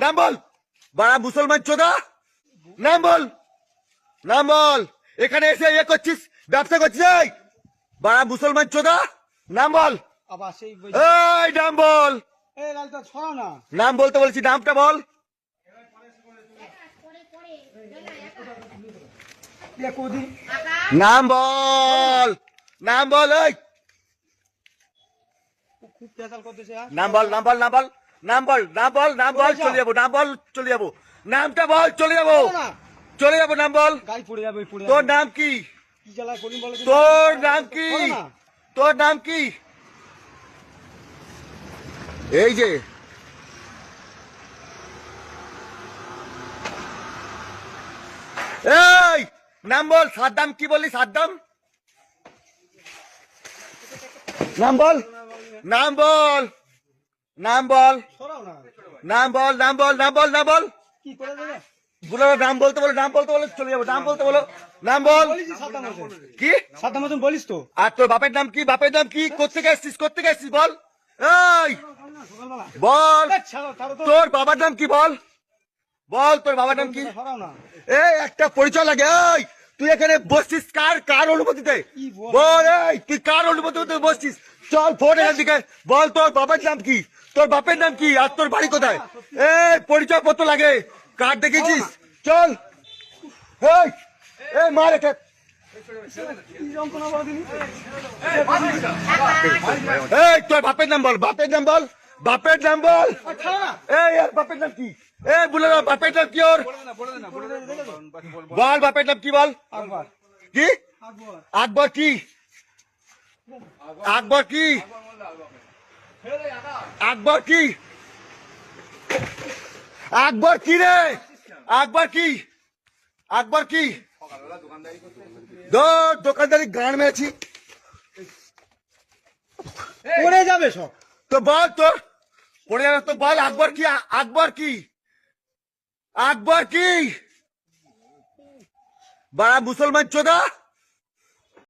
নাম বল। বাড়া মুসলমান চোদা, নাম বল, নাম বল। এখানে এসে ইয়ে করছিস, ব্যবসা করছিস। এই বাড়া মুসলমান চোদা, নাম বল। আবার সেই এই নাম বল। এই লালটা ছড়াও না। নাম বলতে বলছি, নামটা বল। নাম বল, নাম বল। এই খুব পেশাল করতেছে। নাম বল, নাম বল, নাম বল, নাম বল, নাম বল, নাম বল, চলে যাবো। নাম বল, চলে যাবো। নামটা বল, চলে যাবো, চলে যাবো। নাম বল। গাড়ি পড়ে যাবে, পড়ে তোর নাম কি? কি জ্বালায় করিম বলে। তোর নাম কি? তোর নাম কি? এই যে এই নাম বল। সাদ্দাম কি বললি? সাদ্দাম, নাম বল, নাম বল, নাম বল, ছড়াও না। নাম বল, নাম বল, নাম বল, নাম বল। কি করে দেবে? বলো নাম বলতে বলো, নাম বলতে বলো, চলে যাবো। নাম বলতে বলো, নাম বল। বলিস সাদ্দাম হোসেন। কি? সাদ্দাম হোসেন বলিস তো। আর তোর বাপের নাম কি? বাপের নাম কি? কোত্থেকে এসছিস? কোত্থেকে এসছিস বল। এই সকালবেলা বল, ছাড়ো ছাড়ো তো। তোর বাবার নাম কি বল। বল তোর বাবার নাম কি? ছড়াও না। এই একটা পরিচয় লাগে। এই তুই এখানে বসছিস কার কার অনুমতিতে? কি বল? বল, এই তুই কার অনুমতিতে বসছিস? চল ফোন এখান থেকে। বল তোর বাবার নাম কি? তোর বাপের নাম কি? আর তোর বাড়ি কোথায়? এই পরিচয় পত্র লাগে, কার্ড দেখেছিস? চল। এই এই মার একে। কি যন্ত্রণা বলো দিনি। এই তোর বাপের নাম বল, বাপের নাম বল, বাপের নাম বল। ছাড়ো না। এই আর বাপের নাম কি? এই বলে না, বাপের নাম কি ওর? বল বাপের নাম কি বল। আকবর। কি? আকবর। আকবর কি? আকবর কি? আকবর কি? আকবর কি রে? আকবর কি? আকবর কি? দোকানদারি গান মেরেছি। পড়ে যাবে সব। তো বল তোর পড়ে যাবে তো বল। আকবর কি? আকবর কি? আকবর কি? বাড়া মুসলমান চোদা।